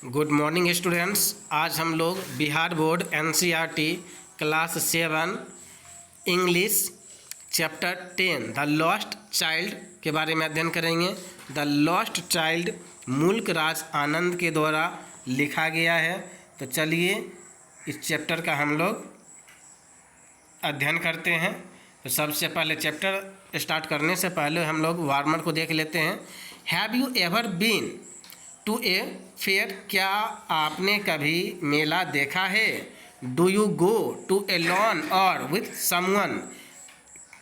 Good morning students. आज हम लोग Bihar board NCERT class 7 English chapter 10 the lost child के बारे में अध्ययन करेंगे। द लॉस्ट चाइल्ड मुल्क राज आनंद के द्वारा लिखा गया है। तो चलिए इस चैप्टर का हम लोग अध्ययन करते हैं। तो सबसे पहले चैप्टर स्टार्ट करने से पहले हम लोग वार्मर को देख लेते हैं। Have you ever been to a fair? क्या आपने कभी मेला देखा है? Do you go to alone or with someone?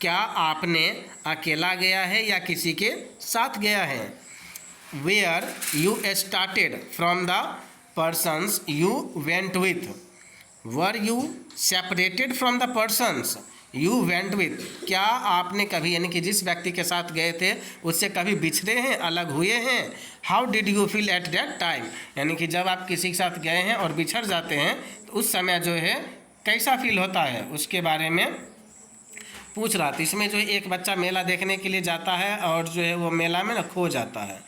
क्या आपने अकेला गया है या किसी के साथ गया है? Where you started from the persons you went with? Were you separated from the persons you went with? क्या आपने कभी यानी कि जिस व्यक्ति के साथ गए थे उससे कभी बिछड़े हैं, अलग हुए हैं? How did you feel at that time? यानी कि जब आप किसी के साथ गए हैं और बिछड़ जाते हैं तो उस समय जो है कैसा फील होता है उसके बारे में पूछ रहा था। इसमें जो है एक बच्चा मेला देखने के लिए जाता है और जो है वो मेला में ना खो जाता है,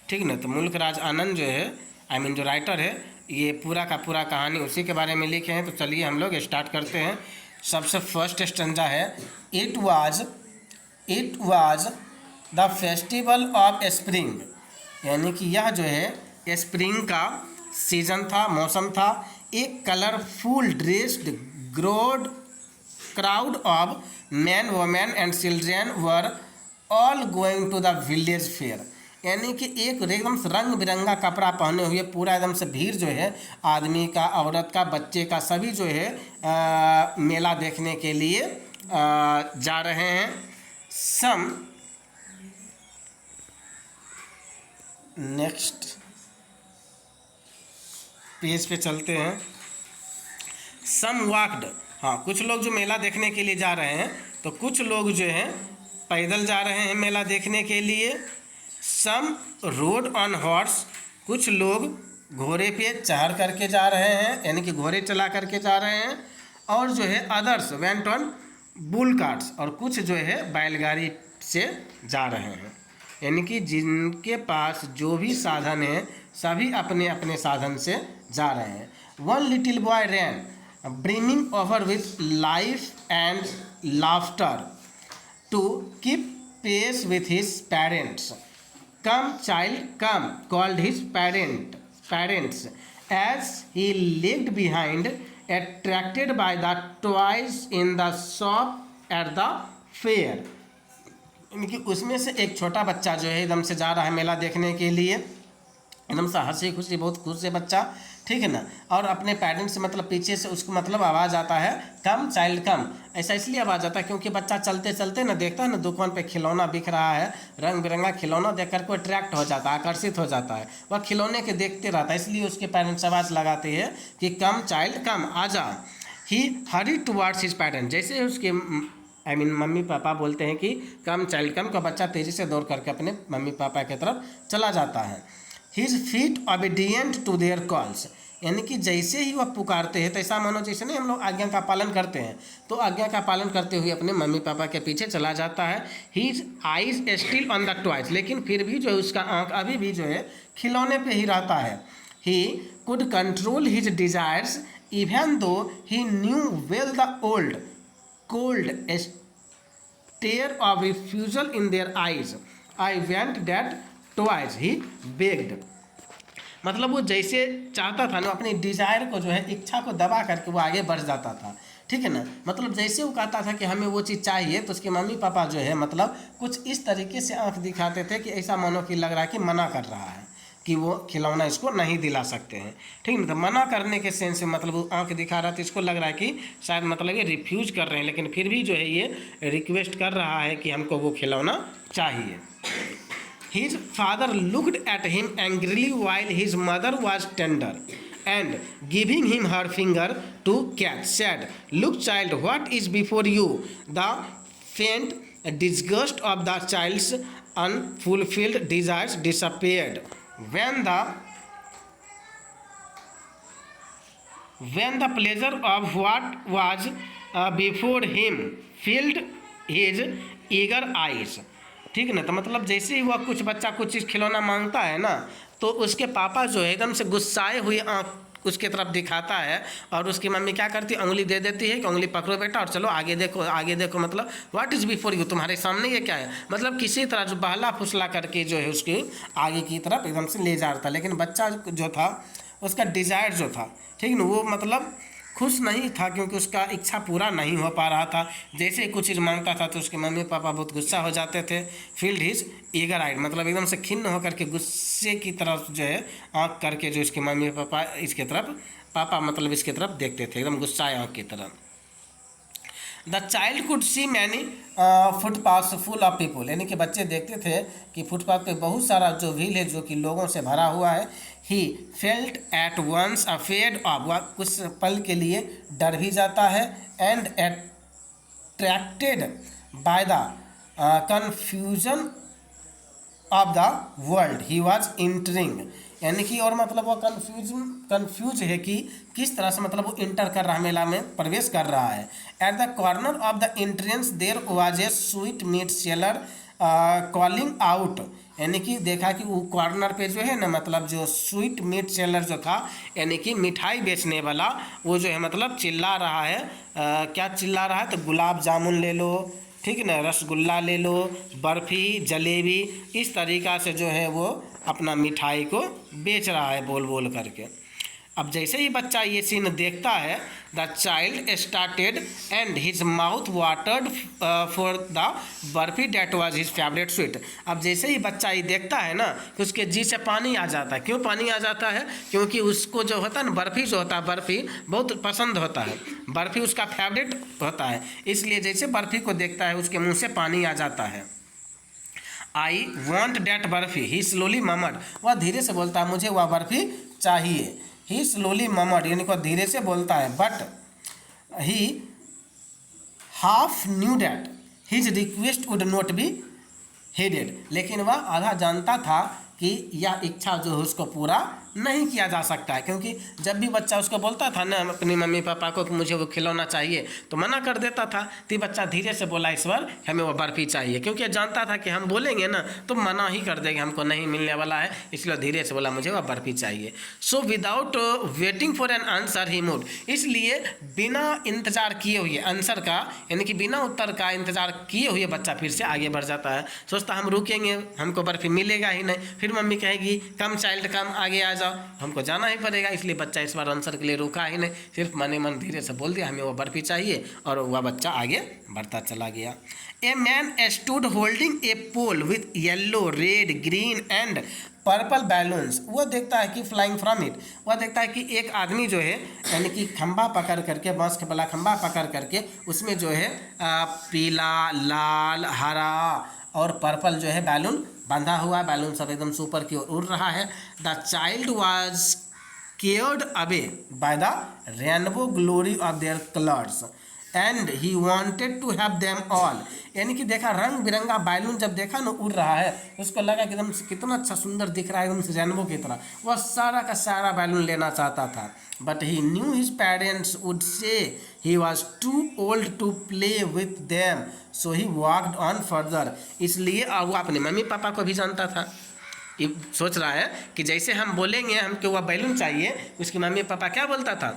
ठीक ना। तो मुल्क राज आनंद जो है जो राइटर है ये पूरा का पूरा कहानी उसी के बारे में लिखे हैं। तो चलिए हम लोग स्टार्ट करते हैं। सबसे फर्स्ट स्टंजा है it was the festival of spring, यानी कि यह जो है स्प्रिंग का सीजन था, मौसम था। एक कलरफुल ड्रेस्ड ग्रोड crowd of man women and children were all going to the village fair, यानी कि एक एकदम से रंग बिरंगा कपड़ा पहने हुए पूरा एकदम से भीड़ जो है आदमी का, औरत का, बच्चे का, सभी जो है मेला देखने के लिए जा रहे हैं। सम नेक्स्ट पेज पे चलते हैं। सम वॉक्ड, हाँ कुछ लोग जो मेला देखने के लिए जा रहे हैं तो कुछ लोग जो हैं पैदल जा रहे हैं मेला देखने के लिए। सम रोड ऑन हॉर्स, कुछ लोग घोड़े पे चढ़ करके जा रहे हैं, यानी कि घोड़े चला करके जा रहे हैं। और जो है others went on bull carts, और कुछ जो है बैलगाड़ी से जा रहे हैं, यानी कि जिनके पास जो भी साधन है सभी अपने अपने साधन से जा रहे हैं। One little boy ran brimming over with life and laughter to keep pace with his parents. Come child come, called his parents as he lagged behind, attracted by the toys in the shop at the fair। यानी कि उसमें से एक छोटा बच्चा जो है एकदम से जा रहा है मेला देखने के लिए, एकदम से हंसी खुशी, बहुत खुश है बच्चा, ठीक है ना। और अपने पेरेंट्स से मतलब पीछे से उसको मतलब आवाज़ आता है कम चाइल्ड कम। ऐसा इसलिए आवाज़ आता है क्योंकि बच्चा चलते चलते ना देखता है ना दुकान पे खिलौना बिक रहा है, रंग बिरंगा खिलौना देख कर को अट्रैक्ट हो जाता है, आकर्षित हो जाता है, वह खिलौने के देखते रहता है। इसलिए उसके पेरेंट्स आवाज़ लगाते हैं कि कम चाइल्ड कम, आ जा। ही हरी टुवार्ड्स हिज पेरेंट्स, जैसे उसके मम्मी पापा बोलते हैं कि कम चाइल्ड कम, तो बच्चा तेज़ी से दौड़ करके अपने मम्मी पापा की तरफ चला जाता है। His feet obedient to their calls, यानी कि जैसे ही वह पुकारते हैं तैसा मानो जैसे नहीं हम लोग आज्ञा का पालन करते हैं, तो आज्ञा का पालन करते हुए अपने मम्मी पापा के पीछे चला जाता है। His eyes still on the toys, लेकिन फिर भी जो है उसका आँख अभी भी जो है खिलौने पे ही रहता है। He could control his desires even though he knew well the old cold stare of refusal in their eyes. I went that toys he begged, मतलब वो जैसे चाहता था ना अपनी डिज़ायर को जो है इच्छा को दबा करके वो आगे बढ़ जाता था, ठीक है ना। मतलब जैसे वो कहता था कि हमें वो चीज़ चाहिए तो उसके मम्मी पापा जो है मतलब कुछ इस तरीके से आंख दिखाते थे कि ऐसा मानो कि लग रहा है कि मना कर रहा है कि वो खिलौना इसको नहीं दिला सकते हैं, ठीक है ना। तो मना करने के सेंस से मतलब वो आंख दिखा रहा था, इसको लग रहा है कि शायद मतलब ये रिफ्यूज कर रहे हैं, लेकिन फिर भी जो है ये रिक्वेस्ट कर रहा है कि हमको वो खिलौना चाहिए। His father looked at him angrily while his mother was tender, and giving him her finger to catch, said, "Look, child, what is before you?" The faint disgust of the child's unfulfilled desires disappeared when the pleasure of what was before him filled his eager eyes। ठीक है ना। तो मतलब जैसे ही वह कुछ बच्चा कुछ चीज़ खिलौना मांगता है ना तो उसके पापा जो है एकदम से गुस्साए हुए आँख उसके तरफ दिखाता है और उसकी मम्मी क्या करती है, उंगली दे देती है कि उंगली पकड़ो बेटा और चलो आगे देखो आगे देखो, मतलब व्हाट इज़ बिफोर यू, तुम्हारे सामने ये क्या है, मतलब किसी तरह जो बहला फुसला करके जो है उसकी आगे की तरफ एकदम से ले जा रहा था। लेकिन बच्चा जो था उसका डिज़ायर जो था, ठीक ना, वो मतलब खुश नहीं था क्योंकि उसका इच्छा पूरा नहीं हो पा रहा था। जैसे ही कुछ चीज़ मांगता था तो उसके मम्मी पापा बहुत गुस्सा हो जाते थे। फील्ड हिज ईगर आइड, मतलब एकदम से खिन्न होकर के गुस्से की तरफ जो है आँख करके जो इसके मम्मी पापा इसके तरफ पापा मतलब इसके तरफ देखते थे एकदम गुस्साए आँख की तरफ। The child could see many footpath full of people, यानी कि बच्चे देखते थे कि फुटपाथ पे बहुत सारा जो व्हील है जो कि लोगों से भरा हुआ है। He felt at once afraid of, वह कुछ पल के लिए डर भी जाता है। And attracted by the confusion of the world he was entering, यानी कि और मतलब वो कंफ्यूज है कि किस तरह से मतलब वो इंटर कर रहा है, मेला में प्रवेश कर रहा है। At the corner of the entrance there was a sweetmeat seller calling out, यानी कि देखा कि वो कॉर्नर पे जो है ना मतलब जो स्वीट मीट सेलर जो था यानी कि मिठाई बेचने वाला वो जो है मतलब चिल्ला रहा है। क्या चिल्ला रहा है, तो गुलाब जामुन ले लो, ठीक है ना, रसगुल्ला ले लो, बर्फ़ी, जलेबी, इस तरीक़ा से जो है वो अपना मिठाई को बेच रहा है बोल बोल करके। अब जैसे ही बच्चा ये सीन देखता है, the child started and his mouth watered for the barfi that was his favourite sweet. अब जैसे ही बच्चा ये देखता है ना कि उसके जी से पानी आ जाता है। क्यों पानी आ जाता है, क्योंकि उसको जो होता है ना बर्फ़ी जो होता है, बर्फ़ी बहुत पसंद होता है, बर्फ़ी उसका फेवरेट होता है, इसलिए जैसे बर्फ़ी को देखता है उसके मुँह से पानी आ जाता है। I want that barfi he slowly ममड, वह धीरे से बोलता है मुझे वह बर्फ़ी चाहिए। ही स्लोली ममड, यानी कि धीरे से बोलता है। But he half new that his request would not be headed, लेकिन वह आधा जानता था कि यह इच्छा जो है उसको पूरा नहीं किया जा सकता है, क्योंकि जब भी बच्चा उसको बोलता था ना अपनी मम्मी पापा को कि मुझे वो खिलौना चाहिए तो मना कर देता था। तो बच्चा धीरे से बोला इस बार हमें वो बर्फ़ी चाहिए, क्योंकि जानता था कि हम बोलेंगे ना तो मना ही कर देंगे, हमको नहीं मिलने वाला है, इसलिए धीरे से बोला मुझे वो बर्फ़ी चाहिए। So without waiting for an answer he mood, इसलिए बिना इंतज़ार किए हुए आंसर का, यानी कि बिना उत्तर का इंतज़ार किए हुए बच्चा फिर से आगे बढ़ जाता है। सोचता हम रुकेंगे हमको बर्फ़ी मिलेगा ही नहीं, फिर मम्मी कहेगी कम चाइल्ड कम आगे आ जाओ, हमको जाना ही पड़ेगा, इसलिए बच्चा इस बार आंसर के लिए रुका ही नहीं, सिर्फ मन मन धीरे से बोल दिया हमें वो बर्फ़ी चाहिए और वह बच्चा आगे बढ़ता चला गया। A man stood holding a pole with yellow red green and purple balloons, वो देखता है कि फ्लाइंग फ्रॉम इट, वह देखता है कि एक आदमी जो है यानी कि खंभा पकड़ करके, बांस के बला खंभा पकड़ करके उसमें जो है पीला, लाल, हरा और पर्पल जो है बैलून बंधा हुआ है, बैलून सब एकदम से ऊपर की ओर उड़ रहा है। The child was carried away by the rainbow glory of their colours and he wanted to have them all, यानी कि देखा रंग बिरंगा बैलून जब देखा ना उड़ रहा है उसको लगा कि एकदम से कितना अच्छा सुंदर दिख रहा है, एकदम से रेनबो की तरह, वह सारा का सारा बैलून लेना चाहता था। But he knew his parents would say he was too old to play with them, so he walked on further, इसलिए वो अपने मम्मी पापा को भी जानता था। ये सोच रहा है कि जैसे हम बोलेंगे हमको वह बैलून चाहिए, उसकी मम्मी पापा क्या बोलता था,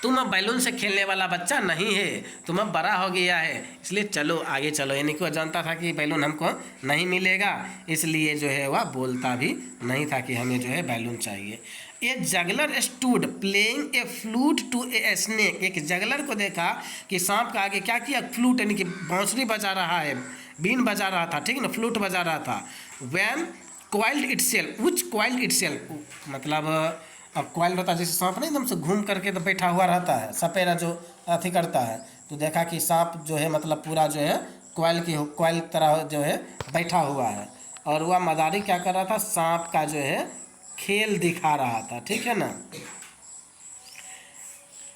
तुम अब बैलून से खेलने वाला बच्चा नहीं है, तुम अब बड़ा हो गया है, इसलिए चलो आगे चलो, यानी कि वह जानता था कि बैलून हमको नहीं मिलेगा, इसलिए जो है वह बोलता भी नहीं था कि हमें जो है बैलून चाहिए। A juggler stood playing a flute to a snake, एक जगलर को देखा कि सांप का आगे क्या किया, फ्लूट यानी कि बांसुरी बजा रहा है, बीन बजा रहा था, ठीक है ना, फ्लूट बजा रहा था। वैन क्वाइल्ड इटसेल्फ, विच क्वाइल्ड इटसेल्फ, मतलब अब क्वाइल्ड होता है जैसे सांप नहीं एकदम से घूम करके तो बैठा हुआ रहता है, सपेरा जो अथी करता है, तो देखा कि सांप जो है मतलब पूरा जो है क्वाइल तरह जो है बैठा हुआ है, और वह मदारी क्या कर रहा था, सांप का जो है खेल दिखा रहा था, ठीक है ना।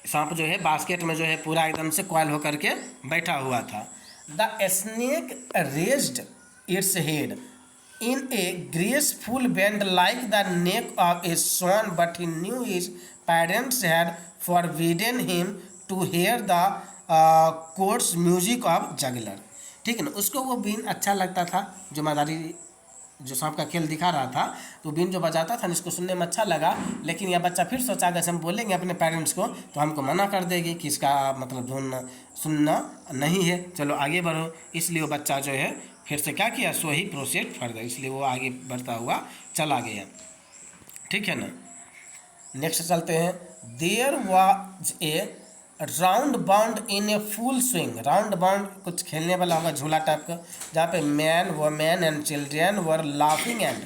सांप जो है बास्केट में जो है पूरा एकदम से क्वाइल होकर के बैठा हुआ था। The snake raised its head in a graceful bend like the neck of a swan, but he knew his parents had forbidden him to hear the coarse music of juggler, ठीक है ना। उसको वो बीन अच्छा लगता था जो मदारी जो सांप का खेल दिखा रहा था, तो बीन जो बजाता था इसको सुनने में अच्छा लगा, लेकिन यह बच्चा फिर सोचा अगर हम बोलेंगे अपने पेरेंट्स को तो हमको मना कर देगी कि इसका मतलब धुन सुनना नहीं है, चलो आगे बढ़ो। इसलिए वो बच्चा जो है फिर से क्या किया, सो ही प्रोसीड फर्दर, इसलिए वो आगे बढ़ता हुआ चला गया। ठीक है ना। नेक्स्ट चलते हैं। There was a round bound in a full swing. Round bound कुछ खेलने वाला होगा, झूला टाइप का, जहाँ पे man women and children were laughing and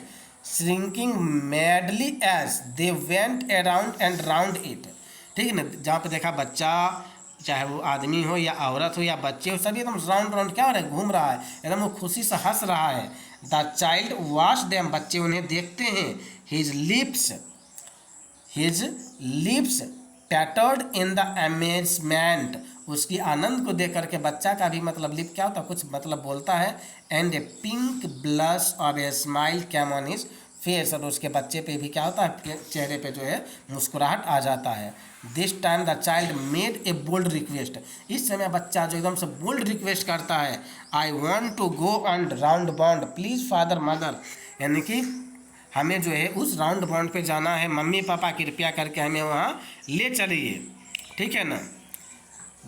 shrinking madly as they went around and round it. ठीक है ना। जहाँ पे देखा बच्चा, चाहे वो आदमी हो या औरत हो या बच्चे हो, सभी एकदम राउंड राउंड क्या हो रहा है, घूम रहा है, एकदम वो खुशी से हंस रहा है। द चाइल्ड वॉच देम, बच्चे उन्हें देखते हैं। His lips tattered in the amazement, उसकी आनंद को देख करके बच्चा का भी मतलब लिप क्या होता है, कुछ मतलब बोलता है। And a pink blush of a smile came on his face, और उसके बच्चे पे भी क्या होता है, चेहरे पे जो है मुस्कुराहट आ जाता है। This time the child made a bold request, इस समय बच्चा जो एकदम से बोल्ड रिक्वेस्ट करता है, I want to go on round bound please father mother, यानी कि हमें जो है उस राउंड बाउंड पे जाना है, मम्मी पापा कृपया करके हमें वहाँ ले चलिए। ठीक है ना।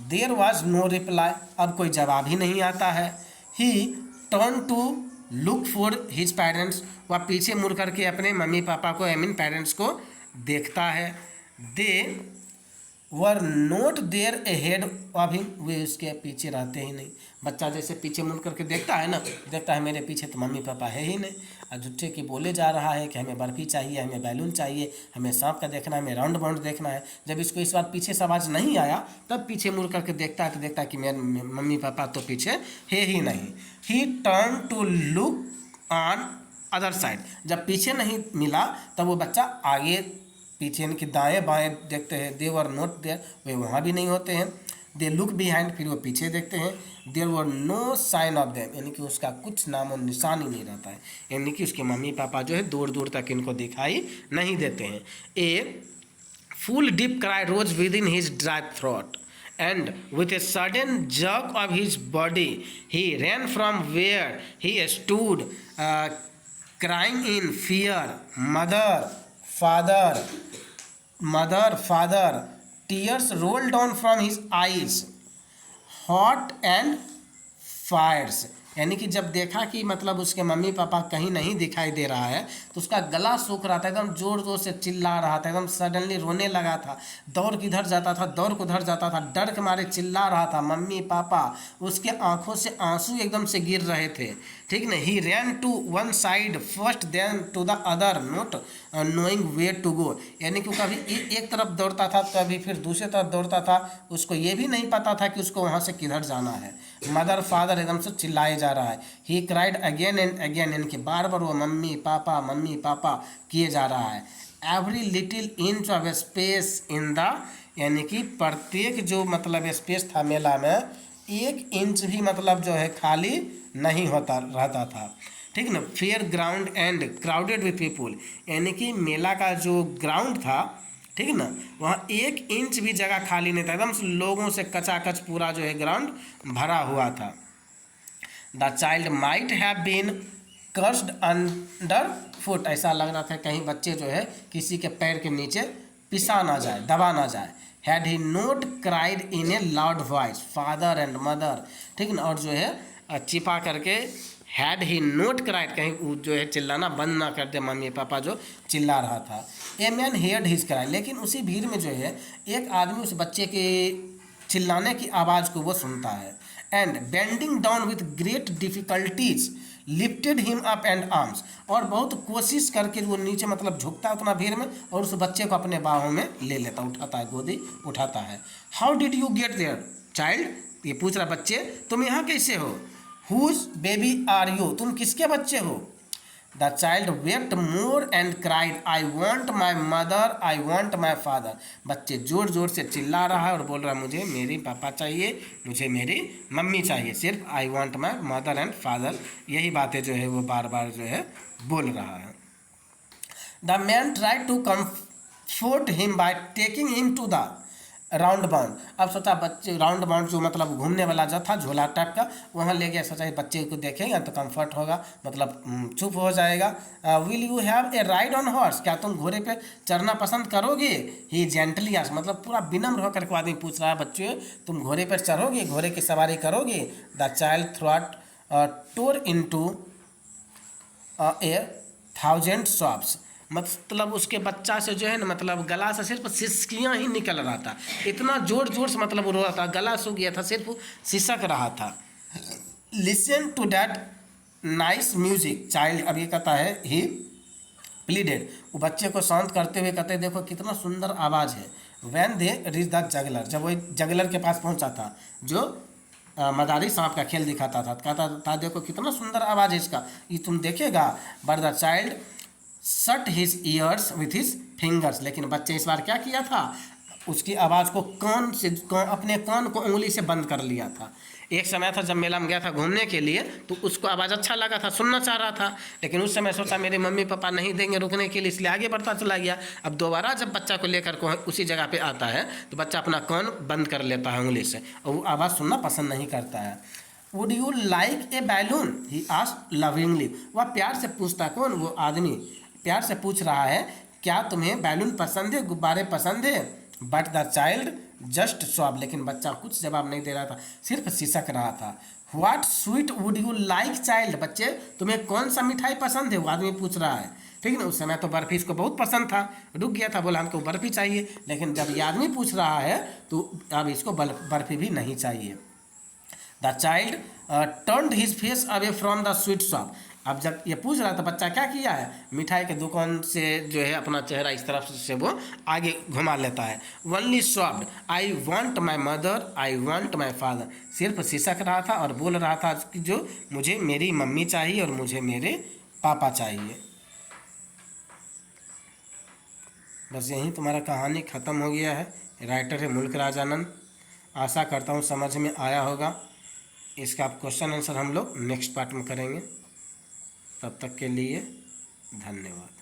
देयर वॉज नो रिप्लाई, अब कोई जवाब ही नहीं आता है। He turn to look for his parents, वह पीछे मुड़ करके अपने मम्मी पापा को, आई मीन पेरेंट्स को देखता है। They were not there ahead of him, वे उसके पीछे रहते ही नहीं। बच्चा जैसे पीछे मुड़ करके देखता है ना, देखता है मेरे पीछे तो मम्मी पापा है ही नहीं, और झूठे की बोले जा रहा है कि हमें बर्फी चाहिए, हमें बैलून चाहिए, हमें सांप का देखना है, हमें राउंड बाउंड देखना है। जब इसको इस बार पीछे से आवाज़ नहीं आया, तब पीछे मुड़ करके देखता है तो देखता है कि मेरे मम्मी पापा तो पीछे है ही नहीं। He turn to look on other side, जब पीछे नहीं मिला तब वो बच्चा आगे पीछे इनके दाएं बाएं देखते हैं। दे वर नॉट देयर, वे वहाँ भी नहीं होते हैं। दे लुक बिहाइंड, फिर वो पीछे देखते हैं। There were no sign of them, यानी कि उसका कुछ नामो निशान ही नहीं रहता है, यानी कि उसके मम्मी पापा जो है दूर दूर तक इनको दिखाई नहीं देते हैं। A full deep cry rose within his dry throat and with a sudden jerk of his body he ran from where he stood, crying in fear, father. Tears rolled down from his eyes, hot and fires, यानी कि जब देखा कि मतलब उसके mummy papa कहीं नहीं दिखाई दे रहा है तो उसका गला सूख रहा था, एकदम जोर जोर से चिल्ला रहा था, एकदम सडनली रोने लगा था, दौड़ किधर जाता था, दौड़ उधर जाता था, डर के मारे चिल्ला रहा था मम्मी पापा, उसके आंखों से आंसू एकदम से गिर रहे थे। ठीक ना। He ran to one side first then to the other not knowing where to go, यानी कि कभी एक तरफ दौड़ता था कभी फिर दूसरी तरफ दौड़ता था, उसको ये भी नहीं पता था कि उसको वहाँ से किधर जाना है। मदर फादर एकदम से चिल्लाए जा रहा है। He cried again and again, यानी कि बार बार वो मम्मी पापा किए जा रहा है। Every little inch of space in the, यानी कि प्रत्येक जो मतलब स्पेस था मेला में, 1 इंच भी मतलब जो है खाली नहीं होता रहता था। ठीक ना। Fair ground and crowded with people, यानी कि मेला का जो ग्राउंड था, ठीक ना, वहाँ 1 इंच भी जगह खाली नहीं था, एकदम से लोगों से कचाकच पूरा जो है ग्राउंड भरा हुआ था। The child might have been cursed under foot, ऐसा लग रहा था कहीं बच्चे जो है किसी के पैर के नीचे पिसा ना जाए, दबा ना जाए। Had he note cried in A loud voice father and mother, ठीक ना, और जो है चिपा करके हैड ही नोट क्राइड, कहीं जो है चिल्लाना बंद ना कर दे मम्मी पापा जो चिल्ला रहा था। A man heard his cry, लेकिन उसी भीड़ में जो है एक आदमी उस बच्चे के चिल्लाने की आवाज़ को वो सुनता है। And bending down with great difficulties lifted him up and arms, और बहुत कोशिश करके वो नीचे मतलब झुकता है उतना भीड़ में और उस बच्चे को अपने बाहों में ले लेता, उठाता है, गोदी उठाता है। How did you get their child, ये पूछ रहा बच्चे, तुम यहाँ कैसे हो। हुज बेबी आर यू, तुम किसके बच्चे हो। The child wept more and cried I want my mother, I want my father, बच्चे जोर जोर से चिल्ला रहा है और बोल रहा है मुझे मेरी पापा चाहिए, मुझे मेरी मम्मी चाहिए, सिर्फ I want my mother and father, यही बातें जो है वो बार बार जो है बोल रहा है। The man try to comfort him by taking him to the round bound. अब सोचा बच्चे राउंड बाउंड जो मतलब घूमने वाला जो था झोला टाइप का, वहाँ ले गया, सोचा बच्चे को देखेगा तो कंफर्ट होगा, मतलब चुप हो जाएगा। Will you have a ride on horse, क्या तुम घोड़े पे चढ़ना पसंद करोगे? ही जेंटली आस्क्ड, मतलब पूरा विनम्र होकर के आदमी पूछ रहा है, बच्चे तुम घोड़े पर चढ़ोगे, घोड़े की सवारी करोगे? The child throat tore into a 1000 shops, मतलब उसके बच्चा से जो है ना, मतलब गला से सिर्फ सिसकियाँ ही निकल रहा था, इतना जोर जोर से मतलब रो रहा था, गला सूख गया था, सिर्फ सिसक रहा था। Listen to that nice music child, अब ये कहता है ही प्लीडेड, वो बच्चे को शांत करते हुए कहते देखो कितना सुंदर आवाज़ है। When they reach the juggler, जब वो जगलर के पास पहुंचा था, जो मदारी सांप का खेल दिखाता था, कहता था देखो कितना सुंदर आवाज़ है इसका, ये तुम देखेगा। But the child shut his years with his fingers, लेकिन बच्चे इस बार क्या किया था, उसकी आवाज़ को कान से अपने कान को उंगली से बंद कर लिया था। एक समय था जब मेला में गया था घूमने के लिए, तो उसको आवाज़ अच्छा लगा था, सुनना चाह रहा था, लेकिन उस समय सोचा मेरे मम्मी पापा नहीं देंगे रुकने के लिए, इसलिए आगे बढ़ता चला गया। अब दोबारा जब बच्चा को लेकर को उसी जगह पे आता है तो बच्चा अपना कान बंद कर लेता है उंगली से, और वो आवाज़ सुनना पसंद नहीं करता है। Would you like a balloon, he asked lovingly, वह प्यार से पूछता, कौन? वो आदमी प्यार से पूछ रहा है क्या तुम्हें बैलून पसंद है, गुब्बारे पसंद है? But the child just sob, लेकिन बच्चा कुछ जवाब नहीं दे रहा था, सिर्फ सिसक रहा था। What sweet would you like child, बच्चे तुम्हें कौन सा मिठाई पसंद है, वो आदमी पूछ रहा है, ठीक है ना। उस समय तो बर्फी इसको बहुत पसंद था, रुक गया था, बोला हमको बर्फी चाहिए, लेकिन जब ये आदमी पूछ रहा है तो अब इसको बर्फी भी नहीं चाहिए। The child turned his face away from the sweet shop, अब जब ये पूछ रहा था बच्चा क्या किया है, मिठाई के दुकान से जो है अपना चेहरा इस तरफ से वो आगे घुमा लेता है। Only soft I want my mother, I want my father, सिर्फ सिसक रहा था और बोल रहा था कि जो मुझे मेरी मम्मी चाहिए और मुझे मेरे पापा चाहिए। बस यहीं तुम्हारा कहानी ख़त्म हो गया है। राइटर है मुल्क राजानंद। आशा करता हूँ समझ में आया होगा। इसका क्वेश्चन आंसर हम लोग नेक्स्ट पार्ट में करेंगे। तब तक के लिए धन्यवाद।